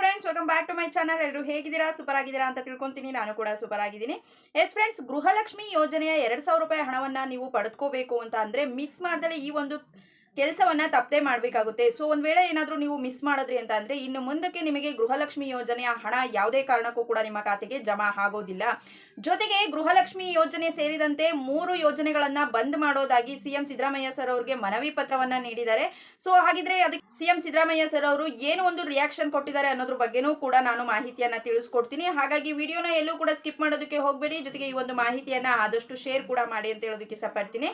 Friends, welcome back to my channel. ಎಲ್ಲರೂ ಹೇಗಿದ್ದೀರಾ? Super ಆಗಿದ್ದೀರಾ ಅಂತ ತಿಳ್ಕೊಂತೀನಿ. ನಾನು ಕೂಡ ಸೂಪರ್ ಆಗಿದ್ದೀನಿ. ಎಸ್ ಫ್ರೆಂಡ್ಸ್, ಗೃಹಲಕ್ಷ್ಮಿ ಯೋಜನೆಯ 2,000 ರೂಪಾಯಿ ಹಣವನ್ನು ನೀವು ಪಡೆದುಕೋಬೇಕು ಅಂತ ಅಂದರೆ ಮಿಸ್ ಮಾಡ್ದಲೇ ಈ ಒಂದು ಕೆಲಸವನ್ನು ತಪ್ಪದೆ ಮಾಡಬೇಕಾಗುತ್ತೆ. ಸೊ ಒಂದು ವೇಳೆ ಏನಾದರೂ ನೀವು ಮಿಸ್ ಮಾಡಿದ್ರಿ ಅಂತ ಅಂದರೆ ಇನ್ನು ಮುಂದಕ್ಕೆ ನಿಮಗೆ ಗೃಹಲಕ್ಷ್ಮಿ ಯೋಜನೆಯ ಹಣ ಯಾವುದೇ ಕಾರಣಕ್ಕೂ ಕೂಡ ನಿಮ್ಮ ಖಾತೆಗೆ ಜಮಾ ಆಗೋದಿಲ್ಲ. ಜೊತೆಗೆ ಗೃಹಲಕ್ಷ್ಮಿ ಯೋಜನೆ ಸೇರಿದಂತೆ 3 ಯೋಜನೆಗಳನ್ನು ಬಂದ್ ಮಾಡೋದಾಗಿ ಸಿಎಂ ಸಿದ್ದರಾಮಯ್ಯ ಸರ್ ಅವರಿಗೆ ಮನವಿ ಪತ್ರವನ್ನು ನೀಡಿದ್ದಾರೆ. ಸೊ ಹಾಗಿದ್ರೆ ಅದಕ್ಕೆ ಸಿಎಂ ಸಿದ್ದರಾಮಯ್ಯ ಸರ್ ಅವರು ಏನು ಒಂದು ರಿಯಾಕ್ಷನ್ ಕೊಟ್ಟಿದ್ದಾರೆ ಅನ್ನೋದ್ರ ಬಗ್ಗೆನೂ ಕೂಡ ನಾನು ಮಾಹಿತಿಯನ್ನು ತಿಳಿಸ್ಕೊಡ್ತೀನಿ. ಹಾಗಾಗಿ ವಿಡಿಯೋನ ಎಲ್ಲೂ ಕೂಡ ಸ್ಕಿಪ್ ಮಾಡೋದಕ್ಕೆ ಹೋಗಬೇಡಿ. ಜೊತೆಗೆ ಈ ಒಂದು ಮಾಹಿತಿಯನ್ನು ಆದಷ್ಟು ಶೇರ್ ಕೂಡ ಮಾಡಿ ಅಂತ ಹೇಳೋದಕ್ಕೆ ಇಷ್ಟಪಡ್ತೀನಿ.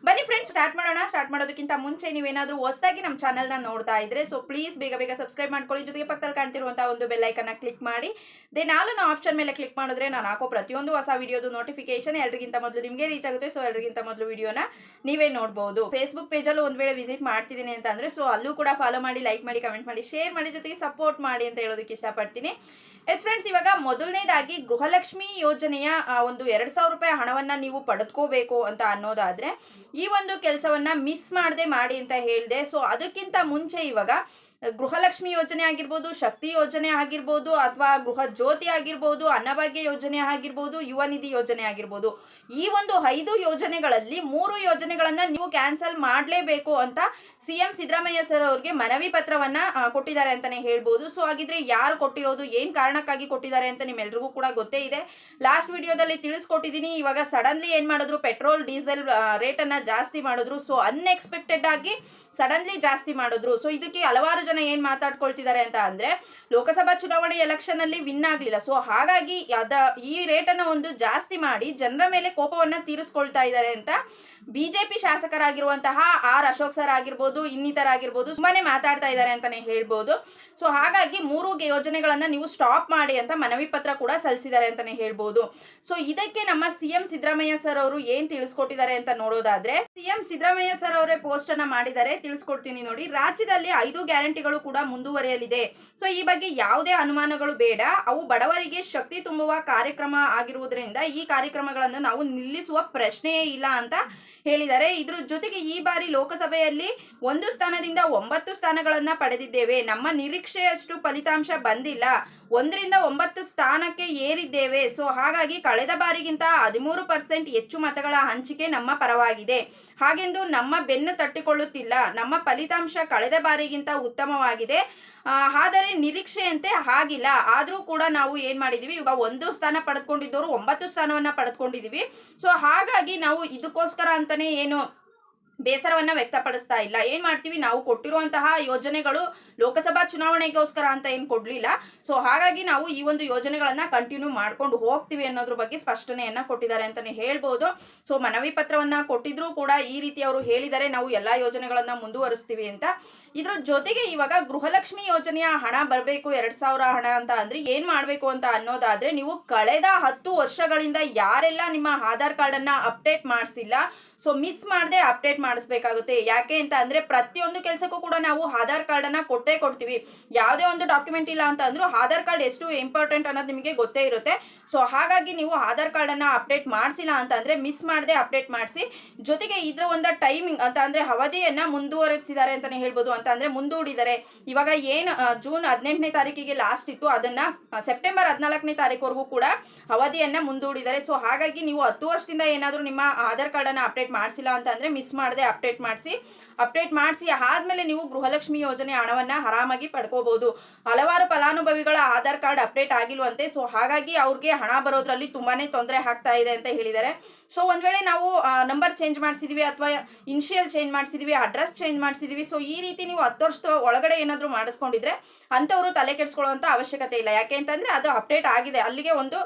ಬನ್ನಿ ಫ್ರೆಂಡ್ಸ್, ಸ್ಟಾರ್ಟ್ ಮಾಡೋಣ. ಸ್ಟಾರ್ಟ್ ಮಾಡೋದಕ್ಕಿಂತ ಮುಂಚೆ ನೀವೇನಾದರೂ ಹೊಸದಾಗಿ ನಮ್ಮ ಚಾನಲ್ನ ನೋಡ್ತಾ ಇದ್ರೆ ಸೊ ಪ್ಲೀಸ್ ಬೇಗ ಸಬ್ಸ್ಕ್ರೈಬ್ ಮಾಡ್ಕೊಳ್ಳಿ. ಜೊತೆಗೆ ಪಕ್ಕದಲ್ಲಿ ಕಾಣ್ತಿರುವಂತಹ ಒಂದು ಬೆಲ್ ಐಕನ್ನ ಕ್ಲಿಕ್ ಮಾಡಿ ದೆನ್ ಆಲ್ ಅನ್ನೋ ಆಪ್ಷನ್ ಮೇಲೆ ಕ್ಲಿಕ್ ಮಾಡಿದ್ರೆ ನಾನು ಹಾಕೋ ಪ್ರತಿಯೊಂದು ಹೊಸ ವಿಡಿಯೋದು ನೋಟಿಫಿಕೇಶನ್ ಎಲ್ಲರಿಗಿಂತ ಮೊದಲು ನಿಮಗೆ ರೀಚ್ ಆಗುತ್ತೆ. ಸೊ ಎಲ್ಲರಿಗಿಂತ ಮೊದಲು ವಿಡಿಯೋನ ನೀವೇ ನೋಡಬಹುದು. ಫೇಸ್ಬುಕ್ ಪೇಜಲ್ಲೂ ಒಂದು ವೇಳೆ ವಿಸಿಟ್ ಮಾಡ್ತಿದ್ದೀನಿ ಅಂತ ಅಂದರೆ ಸೊ ಅಲ್ಲೂ ಕೂಡ ಫಾಲೋ ಮಾಡಿ, ಲೈಕ್ ಮಾಡಿ, ಕಮೆಂಟ್ ಮಾಡಿ, ಶೇರ್ ಮಾಡಿ, ಜೊತೆಗೆ ಸಪೋರ್ಟ್ ಮಾಡಿ ಅಂತ ಹೇಳೋದಕ್ಕೆ ಇಷ್ಟಪಡ್ತೀನಿ. ಎಸ್ ಫ್ರೆಂಡ್ಸ್, ಇವಾಗ ಮೊದಲನೇದಾಗಿ ಗೃಹಲಕ್ಷ್ಮಿ ಯೋಜನೆಯ ಒಂದು 2,000 ರೂಪಾಯಿ ಹಣವನ್ನು ನೀವು ಪಡೆದುಕೋಬೇಕು ಅಂತ ಅನ್ನೋದಾದರೆ ಈ ಒಂದು ಕೆಲಸವನ್ನು ಮಿಸ್ ಮಾಡದೆ ಮಾಡಿ ಅಂತ ಹೇಳಿದೆ. ಸೊ ಅದಕ್ಕಿಂತ ಮುಂಚೆ ಇವಾಗ ಗೃಹಲಕ್ಷ್ಮಿ ಯೋಜನೆ ಆಗಿರ್ಬೋದು, ಶಕ್ತಿ ಯೋಜನೆ ಆಗಿರ್ಬೋದು, ಅಥವಾ ಗೃಹ ಜ್ಯೋತಿ ಆಗಿರ್ಬೋದು, ಅನ್ನಭಾಗ್ಯ ಯೋಜನೆ ಆಗಿರ್ಬೋದು, ಯುವ ನಿಧಿ ಯೋಜನೆ ಆಗಿರ್ಬೋದು, ಈ ಒಂದು 5 ಯೋಜನೆಗಳಲ್ಲಿ 3 ಯೋಜನೆಗಳನ್ನು ನೀವು ಕ್ಯಾನ್ಸಲ್ ಮಾಡಲೇಬೇಕು ಅಂತ ಸಿಎಂ ಸಿದ್ದರಾಮಯ್ಯ ಸರ್ ಅವ್ರಿಗೆ ಮನವಿ ಪತ್ರವನ್ನು ಕೊಟ್ಟಿದ್ದಾರೆ ಅಂತಲೇ ಹೇಳ್ಬೋದು. ಸೊ ಹಾಗಿದ್ರೆ ಯಾರು ಕೊಟ್ಟಿರೋದು, ಏನು ಕಾರಣಕ್ಕಾಗಿ ಕೊಟ್ಟಿದ್ದಾರೆ ಅಂತ ನಿಮ್ಮೆಲ್ರಿಗೂ ಕೂಡ ಗೊತ್ತೇ ಇದೆ. ಲಾಸ್ಟ್ ವಿಡಿಯೋದಲ್ಲಿ ತಿಳಿಸ್ಕೊಟ್ಟಿದ್ದೀನಿ. ಇವಾಗ ಸಡನ್ಲಿ ಏನು ಮಾಡಿದ್ರು, ಪೆಟ್ರೋಲ್ ಡೀಸೆಲ್ ರೇಟನ್ನು ಜಾಸ್ತಿ ಮಾಡಿದ್ರು. ಸೊ ಅನ್ಎಕ್ಸ್ಪೆಕ್ಟೆಡ್ ಆಗಿ ಸಡನ್ಲಿ ಜಾಸ್ತಿ ಮಾಡಿದ್ರು. ಸೊ ಇದಕ್ಕೆ ಹಲವಾರು ಜನ ಏನು ಮಾತಾಡ್ಕೊಳ್ತಿದ್ದಾರೆ ಅಂತ ಅಂದರೆ ಲೋಕಸಭಾ ಚುನಾವಣೆ ಎಲೆಕ್ಷನ್ ಅಲ್ಲಿ ವಿನ್ ಆಗಲಿಲ್ಲ. ಸೊ ಹಾಗಾಗಿ ಈ ರೇಟನ್ನು ಒಂದು ಜಾಸ್ತಿ ಮಾಡಿ ಜನರ ಮೇಲೆ ಕೋಪವನ್ನು ತೀರಿಸ್ಕೊಳ್ತಾ ಇದ್ದಾರೆ ಅಂತ ಬಿಜೆಪಿ ಶಾಸಕರಾಗಿರುವಂತಹ ಆರ್ ಅಶೋಕ್ ಸರ್ ಆಗಿರ್ಬೋದು, ಇನ್ನಿತರ ಆಗಿರ್ಬೋದು ತುಂಬಾನೇ ಮಾತಾಡ್ತಾ ಇದ್ದಾರೆ ಅಂತಾನೆ ಹೇಳ್ಬೋದು. ಸೊ ಹಾಗಾಗಿ 3 ಯೋಜನೆಗಳನ್ನ ನೀವು ಸ್ಟಾಪ್ ಮಾಡಿ ಅಂತ ಮನವಿ ಪತ್ರ ಕೂಡ ಸಲ್ಲಿಸಿದ್ದಾರೆ ಅಂತಾನೆ ಹೇಳ್ಬೋದು. ಸೊ ಇದಕ್ಕೆ ನಮ್ಮ ಸಿಎಂ ಸಿದ್ದರಾಮಯ್ಯ ಸರ್ ಅವರು ಏನ್ ತಿಳಿಸ್ಕೊಟ್ಟಿದ್ದಾರೆ ಅಂತ ನೋಡೋದಾದ್ರೆ ಸಿಎಂ ಸಿದ್ದರಾಮಯ್ಯ ಸರ್ ಅವರೇ ಪೋಸ್ಟ್ ಅನ್ನ ಮಾಡಿದ್ದಾರೆ. ತಿಳಿಸ್ಕೊಡ್ತೀನಿ ನೋಡಿ. ರಾಜ್ಯದಲ್ಲಿ 5 ಗ್ಯಾರಂಟಿಗಳು ಕೂಡ ಮುಂದುವರಿಯಲಿದೆ. ಸೊ ಈ ಬಗ್ಗೆ ಯಾವುದೇ ಅನುಮಾನಗಳು ಬೇಡ. ಅವು ಬಡವರಿಗೆ ಶಕ್ತಿ ತುಂಬುವ ಕಾರ್ಯಕ್ರಮ ಆಗಿರುವುದರಿಂದ ಈ ಕಾರ್ಯಕ್ರಮಗಳನ್ನು ನಾವು ನಿಲ್ಲಿಸುವ ಪ್ರಶ್ನೆಯೇ ಇಲ್ಲ ಅಂತ ಹೇಳಿದ್ದಾರೆ. ಇದ್ರ ಜೊತೆಗೆ ಈ ಬಾರಿ ಲೋಕಸಭೆಯಲ್ಲಿ 1 ಸ್ಥಾನದಿಂದ 9 ಸ್ಥಾನಗಳನ್ನ ಪಡೆದಿದ್ದೇವೆ. ನಮ್ಮ ನಿರೀಕ್ಷೆಯಷ್ಟು ಫಲಿತಾಂಶ ಬಂದಿಲ್ಲ. 1ರಿಂದ 9 ಸ್ಥಾನಕ್ಕೆ ಏರಿದ್ದೇವೆ. ಸೊ ಹಾಗಾಗಿ ಕಳೆದ ಬಾರಿಗಿಂತ 13% ಹೆಚ್ಚು ಮತಗಳ ಹಂಚಿಕೆ ನಮ್ಮ ಪರವಾಗಿದೆ. ಹಾಗೆಂದು ನಮ್ಮ ಬೆನ್ನು ತಟ್ಟಿಕೊಳ್ಳುತ್ತಿಲ್ಲ. ನಮ್ಮ ಫಲಿತಾಂಶ ಕಳೆದ ಬಾರಿಗಿಂತ ಉತ್ತಮವಾಗಿದೆ. ಆದರೆ ನಿರೀಕ್ಷೆಯಂತೆ ಆಗಿಲ್ಲ. ಆದರೂ ಕೂಡ ನಾವು ಏನು ಮಾಡಿದ್ದೀವಿ, ಇವಾಗ 1 ಸ್ಥಾನ ಪಡೆದುಕೊಂಡಿದ್ದವರು 9 ಸ್ಥಾನವನ್ನು ಪಡೆದುಕೊಂಡಿದ್ದೀವಿ. ಸೊ ಹಾಗಾಗಿ ನಾವು ಇದಕ್ಕೋಸ್ಕರ ಅಂತಲೇ ಏನು ಬೇಸರವನ್ನು ವ್ಯಕ್ತಪಡಿಸ್ತಾ ಇಲ್ಲ. ಏನು ಮಾಡ್ತೀವಿ, ನಾವು ಕೊಟ್ಟಿರುವಂತಹ ಯೋಜನೆಗಳು ಲೋಕಸಭಾ ಚುನಾವಣೆಗೋಸ್ಕರ ಅಂತ ಏನು ಕೊಡಲಿಲ್ಲ. ಸೊ ಹಾಗಾಗಿ ನಾವು ಈ ಒಂದು ಯೋಜನೆಗಳನ್ನು ಕಂಟಿನ್ಯೂ ಮಾಡ್ಕೊಂಡು ಹೋಗ್ತೀವಿ ಅನ್ನೋದ್ರ ಬಗ್ಗೆ ಸ್ಪಷ್ಟನೆಯನ್ನು ಕೊಟ್ಟಿದ್ದಾರೆ ಅಂತಲೇ ಹೇಳ್ಬೋದು. ಸೊ ಮನವಿ ಪತ್ರವನ್ನು ಕೊಟ್ಟಿದ್ರೂ ಕೂಡ ಈ ರೀತಿ ಅವರು ಹೇಳಿದ್ದಾರೆ, ನಾವು ಎಲ್ಲ ಯೋಜನೆಗಳನ್ನು ಮುಂದುವರಿಸ್ತೀವಿ ಅಂತ. ಇದ್ರ ಜೊತೆಗೆ ಇವಾಗ ಗೃಹಲಕ್ಷ್ಮಿ ಯೋಜನೆಯ ಹಣ ಬರಬೇಕು 2,000 ಹಣ ಅಂತ ಅಂದರೆ ಏನು ಮಾಡಬೇಕು ಅಂತ ಅನ್ನೋದಾದರೆ ನೀವು ಕಳೆದ 10 ವರ್ಷಗಳಿಂದ ಯಾರೆಲ್ಲ ನಿಮ್ಮ ಆಧಾರ್ ಕಾರ್ಡನ್ನು ಅಪ್ಡೇಟ್ ಮಾಡಿಸಿಲ್ಲ ಸೊ ಮಿಸ್ ಮಾಡದೆ ಅಪ್ಡೇಟ್ ಮಾಡಿಸ್ಬೇಕಾಗುತ್ತೆ. ಯಾಕೆ ಅಂತ ಅಂದರೆ ಪ್ರತಿಯೊಂದು ಕೆಲಸಕ್ಕೂ ಕೂಡ ನಾವು ಆಧಾರ್ ಕಾರ್ಡನ್ನು ಕೊಟ್ಟೇ ಕೊಡ್ತೀವಿ. ಯಾವುದೇ ಒಂದು ಡಾಕ್ಯುಮೆಂಟ್ ಇಲ್ಲ ಅಂತ ಅಂದರೂ ಆಧಾರ್ ಕಾರ್ಡ್ ಎಷ್ಟು ಇಂಪಾರ್ಟೆಂಟ್ ಅನ್ನೋದು ನಿಮಗೆ ಗೊತ್ತೇ ಇರುತ್ತೆ. ಸೊ ಹಾಗಾಗಿ ನೀವು ಆಧಾರ್ ಕಾರ್ಡನ್ನು ಅಪ್ಡೇಟ್ ಮಾಡಿಸಿಲ್ಲ ಅಂತ ಅಂದರೆ ಮಿಸ್ ಮಾಡದೆ ಅಪ್ಡೇಟ್ ಮಾಡಿಸಿ. ಜೊತೆಗೆ ಇದರ ಒಂದು ಟೈಮಿಂಗ್ ಅಂತ ಅಂದರೆ ಅವಧಿಯನ್ನು ಮುಂದುವರೆಸಿದ್ದಾರೆ ಅಂತಲೇ ಹೇಳ್ಬೋದು. ಅಂತ ಅಂದರೆ ಮುಂದೂಡಿದ್ದಾರೆ. ಇವಾಗ ಏನು ಜೂನ್ 18ನೇ ತಾರೀಕಿಗೆ ಲಾಸ್ಟ್ ಇತ್ತು, ಅದನ್ನು ಸೆಪ್ಟೆಂಬರ್ 14ನೇ ತಾರೀಕುವರೆಗೂ ಕೂಡ ಅವಧಿಯನ್ನು ಮುಂದೂಡಿದ್ದಾರೆ. ಸೊ ಹಾಗಾಗಿ ನೀವು 10 ವರ್ಷದಿಂದ ಏನಾದರೂ ನಿಮ್ಮ ಆಧಾರ್ ಕಾರ್ಡನ್ನು ಅಪ್ಡೇಟ್ ಮಾಡಿಸಿಲ್ಲ ಅಂತ ಅಂದರೆ ಮಿಸ್ ಮಾಡದೆ ಅಪ್ಡೇಟ್ ಮಾಡಿಸಿ ಆದಮೇಲೆ ನೀವು ಗೃಹಲಕ್ಷ್ಮಿ ಯೋಜನೆ ಹಣವನ್ನು ಆರಾಮಾಗಿ ಪಡ್ಕೋಬಹುದು. ಹಲವಾರು ಫಲಾನುಭವಿಗಳ ಆಧಾರ್ ಕಾರ್ಡ್ ಅಪ್ಡೇಟ್ ಆಗಿಲ್ವಂತೆ. ಸೊ ಹಾಗಾಗಿ ಅವ್ರಿಗೆ ಹಣ ಬರೋದ್ರಲ್ಲಿ ತುಂಬಾ ತೊಂದರೆ ಆಗ್ತಾ ಇದೆ ಅಂತ ಹೇಳಿದ್ದಾರೆ. ಸೊ ಒಂದು ವೇಳೆ ನಾವು ನಂಬರ್ ಚೇಂಜ್ ಮಾಡಿಸಿದ್ವಿ ಅಥವಾ ಇನಿಷಿಯಲ್ ಚೇಂಜ್ ಮಾಡಿಸಿದ್ವಿ, ಅಡ್ರೆಸ್ ಚೇಂಜ್ ಮಾಡಿಸಿದ್ವಿ, ಸೊ ಈ ರೀತಿ ನೀವು 10 ವರ್ಷದ ಒಳಗಡೆ ಏನಾದರೂ ಮಾಡಿಸ್ಕೊಂಡಿದ್ರೆ ಅಂಥವರು ತಲೆ ಕೆಡಿಸ್ಕೊಳ್ಳುವಂಥ ಅವಶ್ಯಕತೆ ಇಲ್ಲ. ಯಾಕೆ ಅಂತಂದರೆ ಅದು ಅಪ್ಡೇಟ್ ಆಗಿದೆ, ಅಲ್ಲಿಗೆ ಒಂದು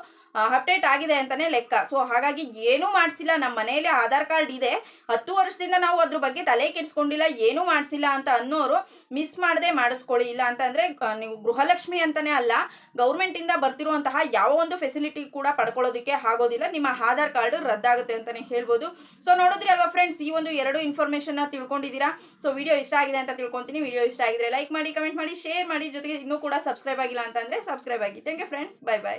ಅಪ್ಡೇಟ್ ಆಗಿದೆ ಅಂತಲೇ ಲೆಕ್ಕ. ಸೊ ಹಾಗಾಗಿ ಏನೂ ಮಾಡಿಸಿಲ್ಲ, ನಮ್ಮ ಮನೆಯಲ್ಲಿ ಆಧಾರ್ ಕಾರ್ಡ್ ಇದೆ, 10 ವರ್ಷದಿಂದ ನಾವು ಅದ್ರ ಬಗ್ಗೆ ತಲೆ ಕೆಡಿಸ್ಕೊಂಡಿಲ್ಲ, ಏನೂ ಮಾಡಿಸಿಲ್ಲ ಅಂತ ಅನ್ನೋರು ಮಿಸ್ ಮಾಡದೆ ಮಾಡಿಸ್ಕೊಳ್ಳಿ. ಇಲ್ಲ ಅಂತಂದರೆ ನೀವು ಗೃಹಲಕ್ಷ್ಮಿ ಅಂತಲೇ ಅಲ್ಲ, ಗೌರ್ಮೆಂಟಿಂದ ಬರ್ತಿರುವಂತಹ ಯಾವ ಒಂದು ಫೆಸಿಲಿಟಿ ಕೂಡ ಪಡ್ಕೊಳ್ಳೋದಕ್ಕೆ ಆಗೋದಿಲ್ಲ. ನಿಮ್ಮ ಆಧಾರ್ ಕಾರ್ಡ್ ರದ್ದಾಗುತ್ತೆ ಅಂತಲೇ ಹೇಳ್ಬೋದು. ಸೊ ನೋಡಿದ್ರಿ ಅಲ್ವಾ ಫ್ರೆಂಡ್ಸ್, ಈ ಒಂದು 2 ಇನ್ಫಾರ್ಮೇಷನ್ನ ತಿಳ್ಕೊಂಡಿದ್ದೀರಾ. ಸೊ ವಿಡಿಯೋ ಇಷ್ಟ ಆಗಿದೆ ಅಂತ ತಿಳ್ಕೊತೀನಿ. ವಿಡಿಯೋ ಇಷ್ಟ ಆಗಿದ್ರೆ ಲೈಕ್ ಮಾಡಿ, ಕಮೆಂಟ್ ಮಾಡಿ, ಶೇರ್ ಮಾಡಿ. ಜೊತೆಗೆ ಇನ್ನೂ ಕೂಡ ಸಬ್ಸ್ಕ್ರೈಬ್ ಆಗಿಲ್ಲ ಅಂತಂದರೆ ಸಬ್ಸ್ಕ್ರೈಬ್ ಆಗಿ. Thank you friends, by.